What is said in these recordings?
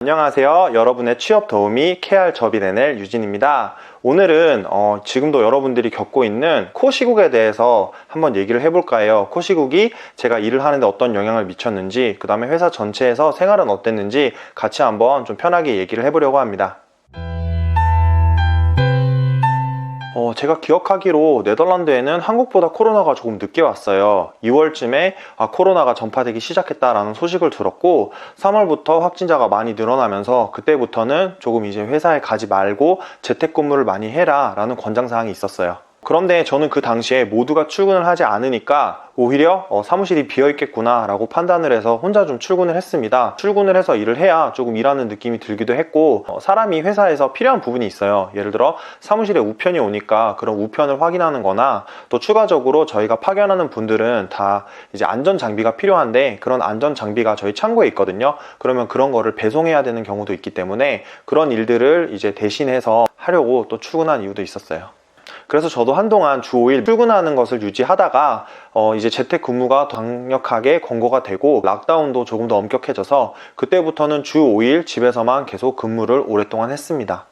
안녕하세요. 여러분의 취업 도우미 KR 접이 NL 유진입니다. 오늘은 지금도 여러분들이 겪고 있는 코 시국에 대해서 한번 얘기를 해볼까 해요. 코 시국이 제가 일을 하는데 어떤 영향을 미쳤는지, 그 다음에 회사 전체에서 생활은 어땠는지 같이 한번 좀 편하게 얘기를 해보려고 합니다. 제가 기억하기로 네덜란드에는 한국보다 코로나가 조금 늦게 왔어요. 2월쯤에 코로나가 전파되기 시작했다라는 소식을 들었고 3월부터 확진자가 많이 늘어나면서 그때부터는 조금 이제 회사에 가지 말고 재택근무를 많이 해라 라는 권장사항이 있었어요. 그런데 저는 그 당시에 모두가 출근을 하지 않으니까 오히려 사무실이 비어있겠구나 라고 판단을 해서 혼자 좀 출근을 했습니다. 출근을 해서 일을 해야 조금 일하는 느낌이 들기도 했고, 사람이 회사에서 필요한 부분이 있어요. 예를 들어 사무실에 우편이 오니까 그런 우편을 확인하는 거나, 또 추가적으로 저희가 파견하는 분들은 다 이제 안전 장비가 필요한데 그런 안전 장비가 저희 창고에 있거든요. 그러면 그런 거를 배송해야 되는 경우도 있기 때문에 그런 일들을 이제 대신해서 하려고 또 출근한 이유도 있었어요. 그래서 저도 한동안 주 5일 출근하는 것을 유지하다가 이제 재택근무가 강력하게 권고가 되고 락다운도 조금 더 엄격해져서 그때부터는 주 5일 집에서만 계속 근무를 오랫동안 했습니다.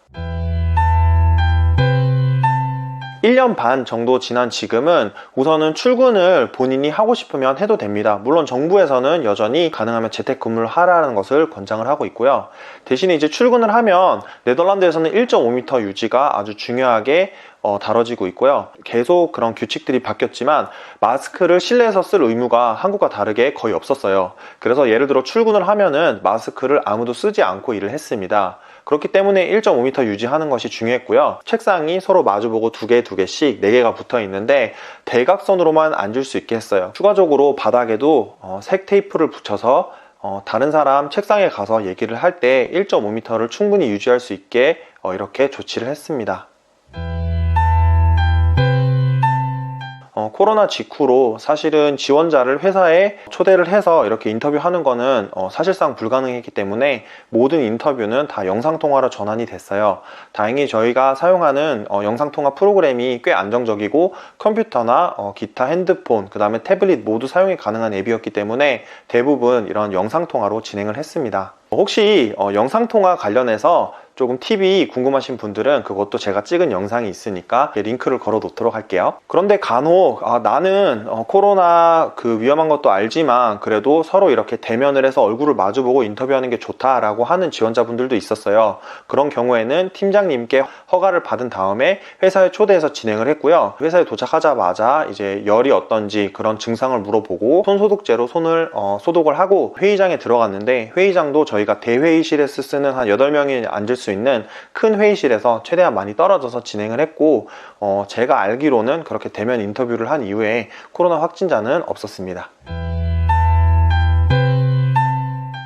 1년 반 정도 지난 지금은 우선은 출근을 본인이 하고 싶으면 해도 됩니다. 물론 정부에서는 여전히 가능하면 재택근무를 하라는 것을 권장을 하고 있고요. 대신에 이제 출근을 하면 네덜란드에서는 1.5m 유지가 아주 중요하게 다뤄지고 있고요. 계속 그런 규칙들이 바뀌었지만 마스크를 실내에서 쓸 의무가 한국과 다르게 거의 없었어요. 그래서 예를 들어 출근을 하면은 마스크를 아무도 쓰지 않고 일을 했습니다. 그렇기 때문에 1.5m 유지하는 것이 중요했고요. 책상이 서로 마주보고 두 개씩 4개가 붙어 있는데 대각선으로만 앉을 수 있게 했어요. 추가적으로 바닥에도 색 테이프를 붙여서 다른 사람 책상에 가서 얘기를 할 때 1.5m를 충분히 유지할 수 있게 이렇게 조치를 했습니다. 코로나 직후로 사실은 지원자를 회사에 초대를 해서 이렇게 인터뷰하는 거는 사실상 불가능했기 때문에 모든 인터뷰는 다 영상통화로 전환이 됐어요. 다행히 저희가 사용하는 영상통화 프로그램이 꽤 안정적이고 컴퓨터나 기타 핸드폰, 그 다음에 태블릿 모두 사용이 가능한 앱이었기 때문에 대부분 이런 영상통화로 진행을 했습니다. 혹시 영상통화 관련해서 조금 팁이 궁금하신 분들은 그것도 제가 찍은 영상이 있으니까 링크를 걸어 놓도록 할게요. 그런데 간혹 나는 코로나 위험한 것도 알지만 그래도 서로 이렇게 대면을 해서 얼굴을 마주보고 인터뷰하는 게 좋다라고 하는 지원자분들도 있었어요. 그런 경우에는 팀장님께 허가를 받은 다음에 회사에 초대해서 진행을 했고요. 회사에 도착하자마자 이제 열이 어떤지 그런 증상을 물어보고 손소독제로 손을 소독을 하고 회의장에 들어갔는데, 회의장도 저희가 대회의실에서 쓰는 한 8명이 앉을 수 있는 큰 회의실에서 최대한 많이 떨어져서 진행을 했고, 제가 알기로는 그렇게 대면 인터뷰를 한 이후에 코로나 확진자는 없었습니다.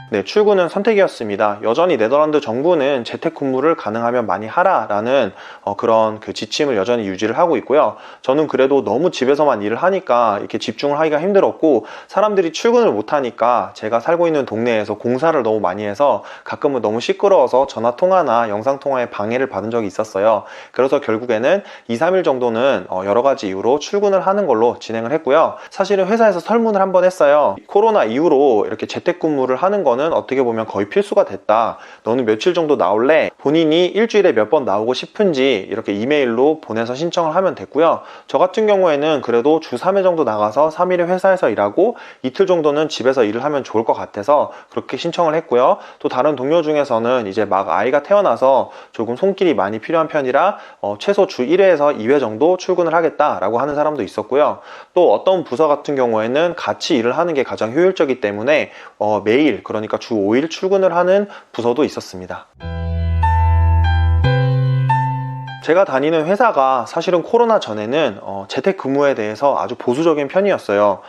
네, 출근은 선택이었습니다. 여전히 네덜란드 정부는 재택근무를 가능하면 많이 하라라는 그런 지침을 여전히 유지를 하고 있고요. 저는 그래도 너무 집에서만 일을 하니까 이렇게 집중을 하기가 힘들었고, 사람들이 출근을 못하니까 제가 살고 있는 동네에서 공사를 너무 많이 해서 가끔은 너무 시끄러워서 전화통화나 영상통화에 방해를 받은 적이 있었어요. 그래서 결국에는 2-3일 정도는 여러 가지 이유로 출근을 하는 걸로 진행을 했고요. 사실은 회사에서 설문을 한번 했어요. 코로나 이후로 이렇게 재택근무를 하는 거는 어떻게 보면 거의 필수가 됐다. 너는 며칠 정도 나올래? 본인이 일주일에 몇 번 나오고 싶은지 이렇게 이메일로 보내서 신청을 하면 됐고요. 저 같은 경우에는 그래도 주 3회 정도 나가서 3일을 회사에서 일하고 이틀 정도는 집에서 일을 하면 좋을 것 같아서 그렇게 신청을 했고요. 또 다른 동료 중에서는 이제 막 아이가 태어나서 조금 손길이 많이 필요한 편이라 최소 주 1회에서 2회 정도 출근을 하겠다라고 하는 사람도 있었고요. 또 어떤 부서 같은 경우에는 같이 일을 하는 게 가장 효율적이기 때문에 매일, 그러니까 주 5일 출근을 하는 부서도 있었습니다. 제가 다니는 회사가 사실은 코로나 전에는 재택근무에 대해서 아주 보수적인 편이었어요.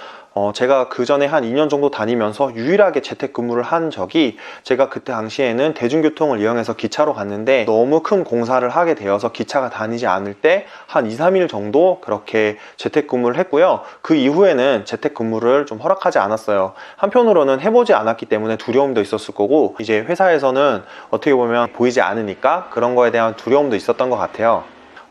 제가 그 전에 한 2년 정도 다니면서 유일하게 재택근무를 한 적이, 제가 그때 당시에는 대중교통을 이용해서 기차로 갔는데 너무 큰 공사를 하게 되어서 기차가 다니지 않을 때 한 2-3일 정도 그렇게 재택근무를 했고요. 그 이후에는 재택근무를 좀 허락하지 않았어요. 한편으로는 해보지 않았기 때문에 두려움도 있었을 거고, 이제 회사에서는 어떻게 보면 보이지 않으니까 그런 거에 대한 두려움도 있었던 것 같아요.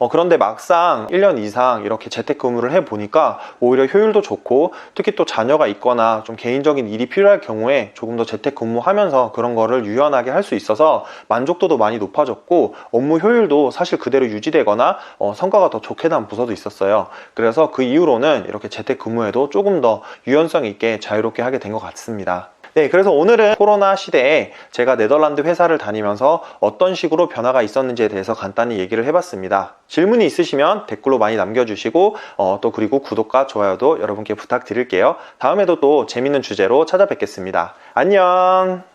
그런데 막상 1년 이상 이렇게 재택근무를 해보니까 오히려 효율도 좋고, 특히 또 자녀가 있거나 좀 개인적인 일이 필요할 경우에 조금 더 재택근무하면서 그런 거를 유연하게 할 수 있어서 만족도도 많이 높아졌고, 업무 효율도 사실 그대로 유지되거나 성과가 더 좋게 난 부서도 있었어요. 그래서 그 이후로는 이렇게 재택근무에도 조금 더 유연성 있게 자유롭게 하게 된 것 같습니다. 네, 그래서 오늘은 코로나 시대에 제가 네덜란드 회사를 다니면서 어떤 식으로 변화가 있었는지에 대해서 간단히 얘기를 해봤습니다. 질문이 있으시면 댓글로 많이 남겨주시고 또 그리고 구독과 좋아요도 여러분께 부탁드릴게요. 다음에도 또 재밌는 주제로 찾아뵙겠습니다. 안녕!